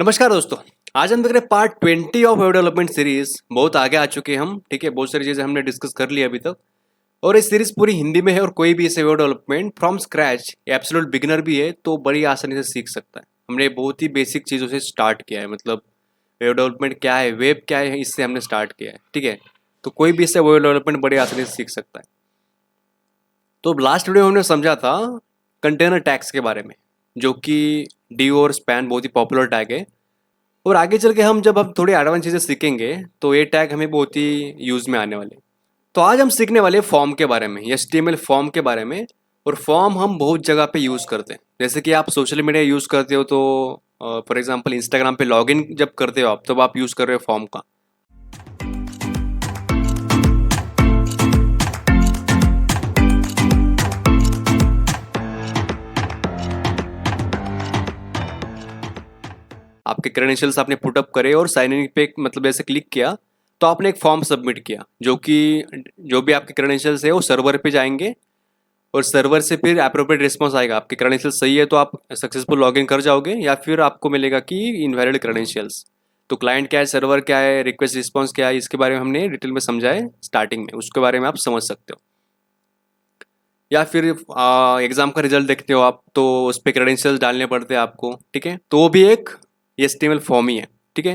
नमस्कार दोस्तों। आज हम देख रहे हैं part 20 of web development series. बहुत आगे आ चुके हैं हम, ठीक है। बहुत सारी चीज़ें हमने डिस्कस कर ली अभी तक और ये सीरीज पूरी हिंदी में है और कोई भी इसे web development from scratch absolute beginner भी है तो बड़ी आसानी से सीख सकता है। हमने बहुत ही बेसिक चीज़ों से स्टार्ट किया है, मतलब वेब डेवलपमेंट क्या है, वेब क्या है, इससे हमने स्टार्ट किया है, ठीक है। तो कोई भी इससे वेब डेवलपमेंट बड़ी आसानी से सीख सकता है। तो लास्ट वीडियो में हमने समझा था कंटेनर टैग्स के बारे में, जो कि डी और स्पैन बहुत ही पॉपुलर टैग है। और आगे चल के हम जब थोड़ी एडवांस चीज़ें सीखेंगे तो ये टैग हमें बहुत ही यूज़ में आने वाले। तो आज हम सीखने वाले फॉर्म के बारे में, HTML फॉर्म के बारे में। और फॉर्म हम बहुत जगह पे यूज़ करते हैं, जैसे कि आप सोशल मीडिया यूज़ करते हो तो फॉर एग्जांपल इंस्टाग्राम पे लॉगिन जब करते हो आप, तब आप यूज़ कर रहे हो फॉर्म का। आपके क्रेडेंशियल्स आपने पुटअप करे और साइन इन पे मतलब ऐसे क्लिक किया तो आपने एक फॉर्म सबमिट किया, जो कि जो भी आपके क्रेडेंशियल्स है वो सर्वर पे जाएंगे और सर्वर से फिर एप्रोप्रिएट रिस्पॉन्स आएगा। आपके क्रेडेंशियल सही है तो आप सक्सेसफुल लॉगिन कर जाओगे, या फिर आपको मिलेगा कि इनवैलिड क्रेडेंशियल्स। तो क्लाइंट क्या है, सर्वर क्या है, रिक्वेस्ट रिस्पॉन्स क्या है, इसके बारे में हमने डिटेल में समझा है स्टार्टिंग में, उसके बारे में आप समझ सकते हो। या फिर एग्जाम का रिजल्ट देखते हो आप तो उस पर क्रेडेंशियल्स डालने पड़ते हैं आपको, ठीक है। तो वो भी एक HTML फॉर्म ही है, ठीक है।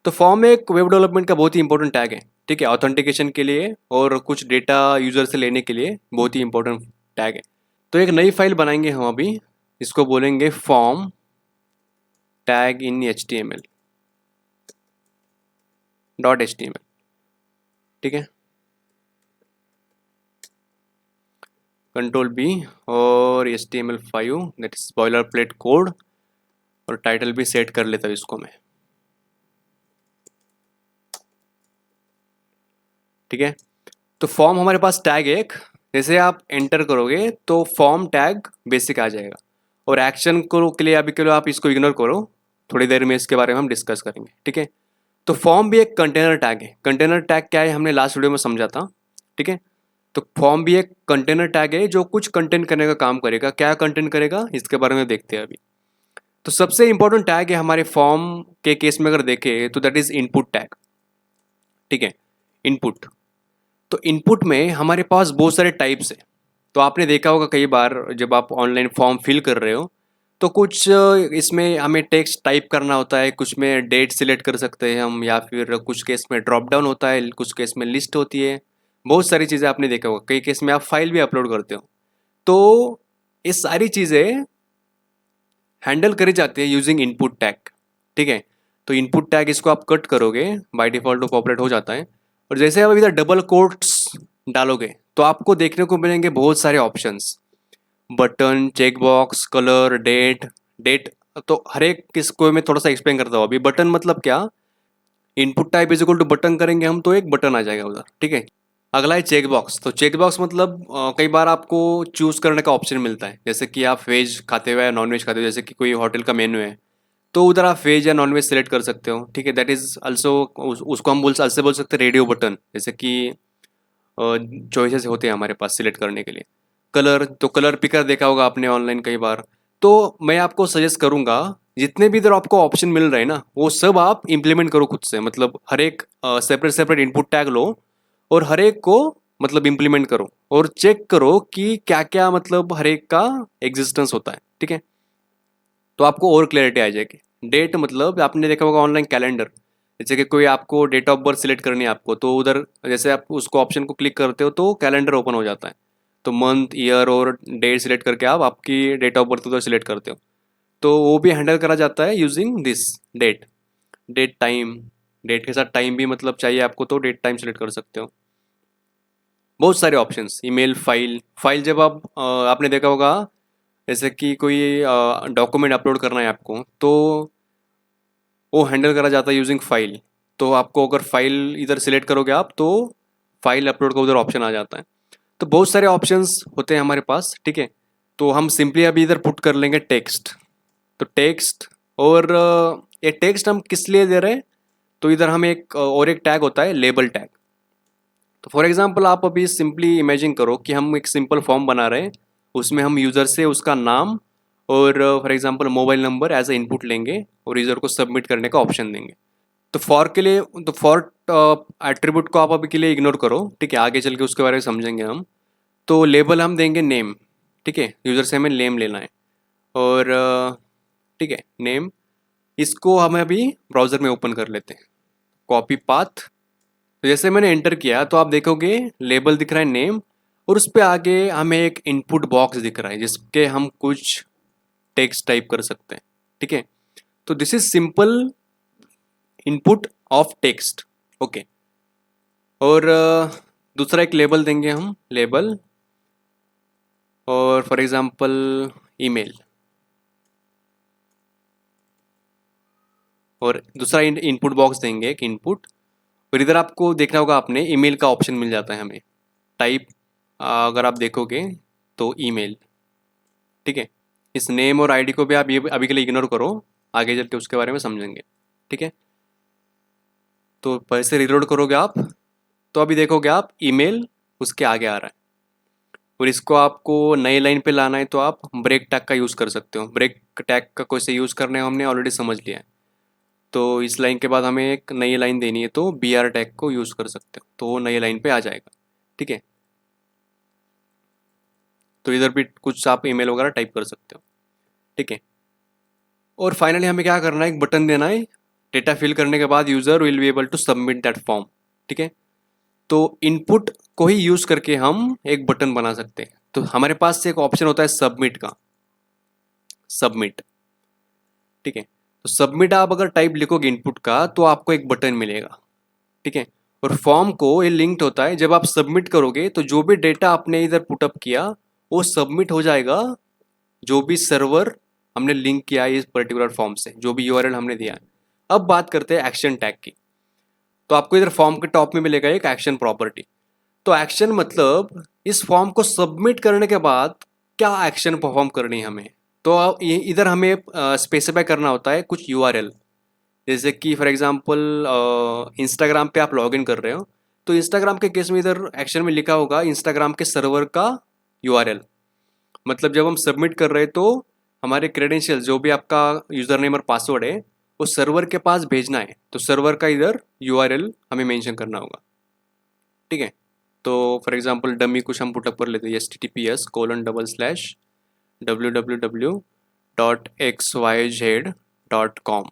तो फॉर्म एक वेब डेवलपमेंट का बहुत ही इंपॉर्टेंट टैग है, ठीक है, ऑथेंटिकेशन के लिए और कुछ डेटा यूजर से लेने के लिए बहुत ही इंपॉर्टेंट टैग है। तो एक नई फाइल बनाएंगे हम अभी, इसको बोलेंगे फॉर्म टैग इन HTML.html, ठीक है। Ctrl+B और HTML5 that is boiler plate code, और टाइटल भी सेट कर लेता हूँ इसको मैं, ठीक है। तो फॉर्म हमारे पास टैग एक, जैसे आप एंटर करोगे तो फॉर्म टैग बेसिक आ जाएगा। और एक्शन को के लिए अभी के लिए आप इसको इग्नोर करो, थोड़ी देर में इसके बारे में हम डिस्कस करेंगे, ठीक है। तो फॉर्म भी एक कंटेनर टैग है। कंटेनर टैग क्या है हमने लास्ट वीडियो में समझा था, ठीक है। तो फॉर्म भी एक कंटेनर टैग है जो कुछ कंटेंट करने का काम करेगा। क्या कंटेंट करेगा इसके बारे में देखते हैं अभी। तो सबसे इंपॉर्टेंट टैग है हमारे फॉर्म के केस में अगर देखें तो दैट इज इनपुट टैग, ठीक है। इनपुट, तो इनपुट में हमारे पास बहुत सारे टाइप्स है। तो आपने देखा होगा कई बार जब आप ऑनलाइन फॉर्म फिल कर रहे हो तो कुछ इसमें हमें टेक्स्ट टाइप करना होता है, कुछ में डेट सिलेक्ट कर सकते हैं हम, या फिर कुछ केस में ड्रॉप डाउन होता है, कुछ केस में लिस्ट होती है। बहुत सारी चीज़ें आपने देखा होगा, कई केस में आप फाइल भी अपलोड करते हो। तो ये सारी चीज़ें हैंडल करी जाती है यूजिंग इनपुट टैग, ठीक है। तो इनपुट टैग इसको आप कट करोगे, बाय डिफ़ॉल्ट वो पॉपुलेट हो जाता है। और जैसे आप इधर डबल कोट्स डालोगे तो आपको देखने को मिलेंगे बहुत सारे options, button, check box, colour, date. Date तो हर एक किसको मैं थोड़ा सा एक्सप्लेन करता हूँ अभी। बटन मतलब क्या, input type is equal to button करेंगे हम तो एक बटन आ जाएगा उधर, ठीक है। अगला है चेक बॉक्स। तो चेक बॉक्स मतलब कई बार आपको चूज करने का ऑप्शन मिलता है, जैसे कि आप वेज खाते हो या नॉन वेज खाते हो, जैसे कि कोई होटल का मेन्यू है तो उधर आप वेज या नॉन वेज सेलेक्ट कर सकते हो, ठीक है। दैट इज ऑल्सो उसको हम बोल सकते हैं रेडियो बटन, जैसे कि चॉइसेस होते हैं हमारे पास सिलेक्ट करने के लिए। कलर, तो कलर पिकर देखा होगा आपने ऑनलाइन कई बार। तो मैं आपको सजेस्ट करूंगा जितने भी इधर आपको ऑप्शन मिल रहे हैं ना वो सब आप इम्प्लीमेंट करो खुद से, मतलब हर एक सेपरेट सेपरेट इनपुट टैग लो और हर एक को मतलब इम्प्लीमेंट करो और चेक करो कि क्या क्या मतलब हर एक का एग्जिस्टेंस होता है, ठीक है। तो आपको और क्लैरिटी आ जाएगी। डेट मतलब आपने देखा होगा ऑनलाइन कैलेंडर, जैसे कि कोई आपको डेट ऑफ बर्थ सिलेक्ट करनी है आपको, तो उधर जैसे आप उसको ऑप्शन को क्लिक करते हो तो कैलेंडर ओपन हो जाता है। तो मंथ, ईयर और डेट सिलेक्ट करके आप आपकी डेट ऑफ बर्थ उधर सिलेक्ट करते हो, तो वो भी हैंडल करा जाता है using this date. Date time, date के साथ टाइम भी मतलब चाहिए आपको तो डेट टाइम सेलेक्ट कर सकते हो। बहुत सारे ऑप्शंस, ईमेल, फाइल। फाइल जब आप आपने देखा होगा जैसे कि कोई डॉक्यूमेंट अपलोड करना है आपको तो वो हैंडल करा जाता है यूजिंग फाइल। तो आपको अगर फाइल इधर सिलेक्ट करोगे आप तो फाइल अपलोड का उधर ऑप्शन आ जाता है। तो बहुत सारे ऑप्शंस होते हैं हमारे पास, ठीक है। तो हम सिंपली अभी इधर पुट कर लेंगे टेक्स्ट। तो टेक्स्ट, और ये टेक्स्ट हम किस लिए दे रहे हैं, तो इधर हम एक और एक टैग होता है लेबल टैग। तो फॉर एग्जांपल आप अभी सिंपली इमेजिन करो कि हम एक सिंपल फॉर्म बना रहे हैं, उसमें हम यूज़र से उसका नाम और for example mobile number as a input लेंगे और यूज़र को सबमिट करने का ऑप्शन देंगे। तो फॉर के लिए, तो फॉर एट्रीब्यूट को आप अभी के लिए इग्नोर करो, ठीक है, आगे चल के उसके बारे में समझेंगे हम। तो लेबल हम देंगे नेम, ठीक है, यूज़र से हमें नेम लेना है और ठीक है नेम, इसको हम अभी ब्राउज़र में ओपन कर लेते हैं। कॉपी पाथ, तो जैसे मैंने एंटर किया तो आप देखोगे लेबल दिख रहा है नेम, और उस पर आगे हमें एक इनपुट बॉक्स दिख रहा है जिसके हम कुछ टेक्स्ट टाइप कर सकते हैं, ठीक है। तो this is simple input of text, okay. और दूसरा एक लेबल देंगे हम, लेबल, और फॉर एग्जांपल ईमेल, और दूसरा इनपुट बॉक्स देंगे एक इनपुट, और इधर आपको देखना होगा, आपने ईमेल का ऑप्शन मिल जाता है हमें टाइप, अगर आप देखोगे तो ईमेल, ठीक है। इस नेम और आईडी को भी आप ये अभी के लिए इग्नोर करो, आगे चल के उसके बारे में समझेंगे, ठीक है। तो फिर से रिलोड करोगे आप, तो अभी देखोगे आप ईमेल उसके आगे आ रहा है, और इसको आपको नई लाइन पे लाना है तो आप ब्रेक टैग का यूज़ कर सकते हो। ब्रेक टैग का कैसे यूज़ करना है हमने ऑलरेडी समझ लिया है। तो इस लाइन के बाद हमें एक नई लाइन देनी है तो बी आर टैग को यूज़ कर सकते हो, तो वो नई लाइन पे आ जाएगा, ठीक है। तो इधर भी कुछ आप ईमेल वगैरह टाइप कर सकते हो, ठीक है। और फाइनली हमें क्या करना है, एक बटन देना है, डेटा फिल करने के बाद user will be able to submit that form, ठीक है। तो इनपुट को ही यूज़ करके हम एक बटन बना सकते हैं। तो हमारे पास एक ऑप्शन होता है सबमिट का, सबमिट, ठीक है। तो सबमिट आप अगर टाइप लिखोगे इनपुट का तो आपको एक बटन मिलेगा, ठीक है। और फॉर्म को ये लिंक्ड होता है, जब आप सबमिट करोगे तो जो भी डेटा आपने इधर पुटअप किया वो सबमिट हो जाएगा, जो भी सर्वर हमने लिंक किया है इस पर्टिकुलर फॉर्म से, जो भी यूआरएल हमने दिया है। अब बात करते हैं एक्शन टैग की। तो आपको इधर फॉर्म के टॉप में मिलेगा एक एक्शन प्रॉपर्टी। तो एक्शन मतलब इस फॉर्म को सबमिट करने के बाद क्या एक्शन परफॉर्म करनी है हमें। तो इधर हमें स्पेसिफाई करना होता है कुछ यूआरएल, जैसे कि फॉर एग्जांपल इंस्टाग्राम पे आप लॉगिन कर रहे हो, तो इंस्टाग्राम के केस में इधर एक्शन में लिखा होगा इंस्टाग्राम के सर्वर का यूआरएल। मतलब जब हम सबमिट कर रहे हैं तो हमारे क्रेडेंशियल जो भी आपका यूज़र नेम और पासवर्ड है वो सर्वर के पास भेजना है, तो सर्वर का इधर यूआरएल हमें मेंशन करना होगा, ठीक है। तो फॉर एग्जांपल डमी कुछ हम पुटअप कर लेते हैं, https://www.xyz.com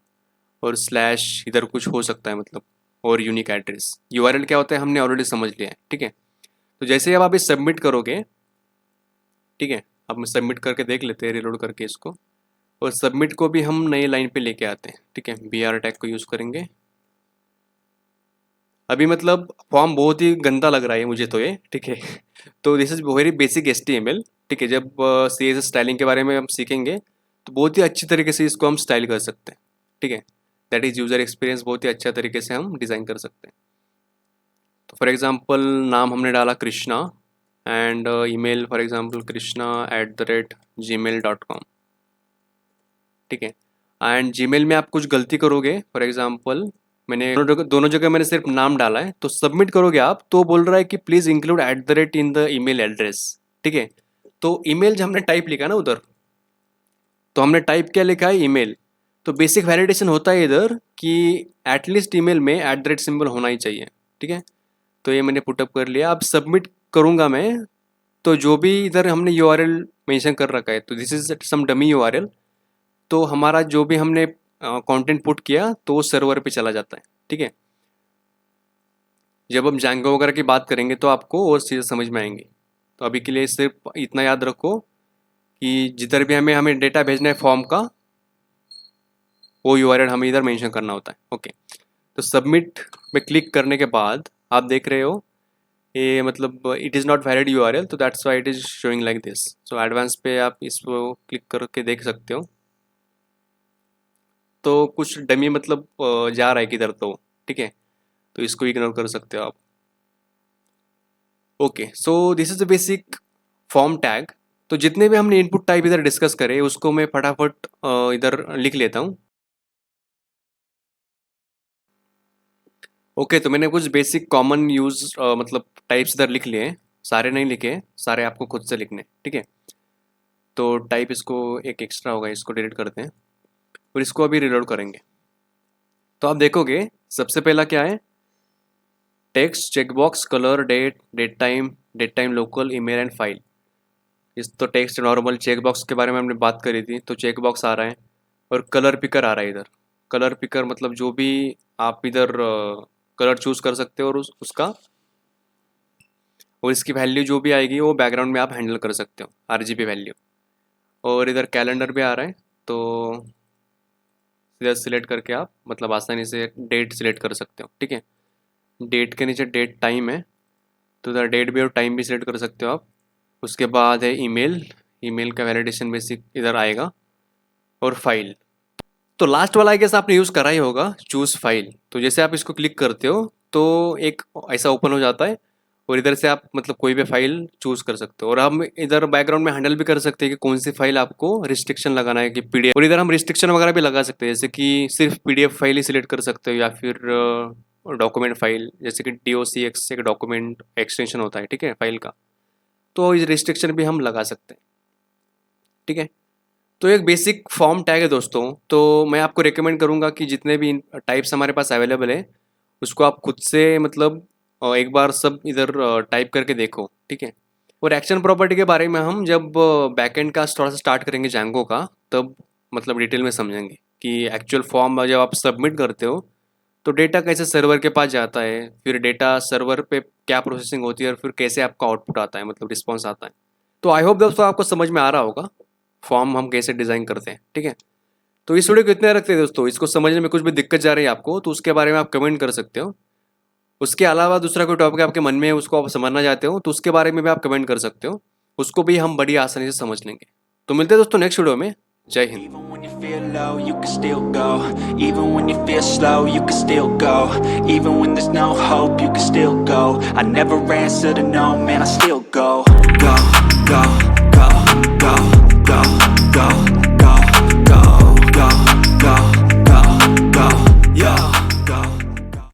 और स्लैश इधर कुछ हो सकता है, मतलब और यूनिक एड्रेस। यूआरएल क्या होता है हमने ऑलरेडी समझ लिया है, ठीक है। तो जैसे ही अब आप इस सबमिट करोगे, ठीक है, अब हम सबमिट करके देख लेते हैं रिलोड करके इसको, और सबमिट को भी हम नई लाइन पे लेके आते हैं, ठीक है, बी आर टैग को यूज़ करेंगे। अभी मतलब फॉर्म बहुत ही गंदा लग रहा है मुझे तो ये, ठीक है। तो this is very basic HTML, ठीक है। जब CSS स्टाइलिंग के बारे में हम सीखेंगे तो बहुत ही अच्छी तरीके से इसको हम स्टाइल कर सकते हैं, ठीक है। दैट इज़ यूज़र एक्सपीरियंस, बहुत ही अच्छा तरीके से हम डिज़ाइन कर सकते हैं। तो फॉर एग्ज़ाम्पल नाम हमने डाला Krishna, and email for example krishna@gmail.com, ठीक है। एंड जीमेल में आप कुछ गलती करोगे, फॉर एग्ज़ाम्पल मैंने दोनों जगह मैंने सिर्फ नाम डाला है, तो सबमिट करोगे आप तो बोल रहा है कि please include @ in the email address, ठीक है। तो ईमेल जब हमने टाइप लिखा ना उधर, तो हमने टाइप क्या लिखा है, ईमेल। तो बेसिक वैलिडेशन होता है इधर कि एटलीस्ट ईमेल में @ सिंबल होना ही चाहिए, ठीक है। तो ये मैंने पुटअप कर लिया। अब सबमिट करूँगा मैं, तो जो भी इधर हमने यूआरएल मेंशन कर रखा है, तो this is some dummy URL, तो हमारा जो भी हमने कंटेंट पुट किया तो वो सर्वर पे चला जाता है, ठीक है। जब हम जैंगो वगैरह की बात करेंगे तो आपको और चीज़ें समझ में आएंगी। तो अभी के लिए सिर्फ इतना याद रखो कि जिधर भी हमें हमें डेटा भेजना है फॉर्म का, वो यूआरएल हमें इधर मेंशन करना होता है, ओके। तो सबमिट में क्लिक करने के बाद आप देख रहे हो ये मतलब it is not valid URL, तो that's why it is showing like this. So advance पे आप इसको क्लिक करके देख सकते हो। तो कुछ डमी मतलब जा रहा है किधर तो, ठीक है, तो इसको इग्नोर कर सकते हो आप, okay. So this is the basic form tag. तो जितने भी हमने इनपुट टाइप इधर डिस्कस करे उसको मैं फटाफट इधर लिख लेता हूँ, ओके। तो मैंने कुछ बेसिक कॉमन यूज मतलब टाइप्स इधर लिख लिए हैं, सारे नहीं लिखे, सारे आपको खुद से लिखने, ठीक है। तो टाइप इसको एक एक्स्ट्रा होगा, इसको डिलीट करते हैं और इसको अभी रिलोड करेंगे। तो आप देखोगे सबसे पहला क्या है, text, checkbox, colour, date time, local, email and file. इस तो टेक्स्ट नॉर्मल, चेकबॉक्स के बारे में हमने बात करी थी, तो चेकबॉक्स आ रहा है और कलर पिकर आ रहा है इधर। कलर पिकर मतलब जो भी आप इधर कलर चूज़ कर सकते हो और उसका और इसकी वैल्यू जो भी आएगी वो बैकग्राउंड में आप हैंडल कर सकते हो, RGB वैल्यू। और इधर कैलेंडर भी आ रहा है, तो इधर सिलेक्ट करके आप मतलब आसानी से डेट सिलेक्ट कर सकते हो, ठीक है। डेट के नीचे डेट टाइम है, तो इधर डेट भी और टाइम भी सिलेक्ट कर सकते हो आप। उसके बाद है ईमेल का वैलिडेशन बेसिक इधर आएगा और फाइल। तो लास्ट वाला आई गेस आपने यूज़ करा ही होगा, चूज़ फाइल। तो जैसे आप इसको क्लिक करते हो तो एक ऐसा ओपन हो जाता है और इधर से आप मतलब कोई भी फाइल चूज़ कर सकते हो। और हम इधर बैकग्राउंड में हैंडल भी कर सकते हैं कि कौन सी फाइल आपको रिस्ट्रिक्शन लगाना है, कि PDF। और इधर हम रिस्ट्रिक्शन वगैरह भी लगा सकते हैं, जैसे कि सिर्फ PDF फाइल ही सिलेक्ट कर सकते हो या फिर डॉक्यूमेंट फाइल, जैसे कि DOCX एक डॉक्यूमेंट एक्सटेंशन होता है, ठीक है, फाइल का। तो इस रिस्ट्रिक्शन भी हम लगा सकते हैं, ठीक है। तो एक बेसिक फॉर्म टैग है दोस्तों। तो मैं आपको रिकमेंड करूंगा कि जितने भी टाइप्स हमारे पास अवेलेबल है उसको आप खुद से मतलब एक बार सब इधर टाइप करके देखो, ठीक है। और एक्शन प्रॉपर्टी के बारे में हम जब बैकएंड का थोड़ा सा स्टार्ट करेंगे जैंगो का, तब मतलब डिटेल में समझेंगे कि एक्चुअल फॉर्म जब आप सबमिट करते हो तो डेटा कैसे सर्वर के पास जाता है, फिर डेटा सर्वर पे क्या प्रोसेसिंग होती है और फिर कैसे आपका आउटपुट आता है, मतलब रिस्पॉन्स आता है। तो आई होप दोस्तों आपको समझ में आ रहा होगा फॉर्म हम कैसे डिज़ाइन करते हैं, ठीक है। तो इस वीडियो को इतने रखते हैं दोस्तों। इसको समझने में कुछ भी दिक्कत जा रही है आपको तो उसके बारे में आप कमेंट कर सकते हो। उसके अलावा दूसरा कोई टॉपिक आपके मन में है उसको आप समझना चाहते हो तो उसके बारे में भी आप कमेंट कर सकते हो, उसको भी हम बड़ी आसानी से समझ लेंगे। तो मिलते हैं दोस्तों नेक्स्ट वीडियो में। जय Hind. Even when you feel low, you can still go. Even when you feel slow, you can still go. Even when there's no hope, you can still go. I never answer to no, man, I still go. Go, go.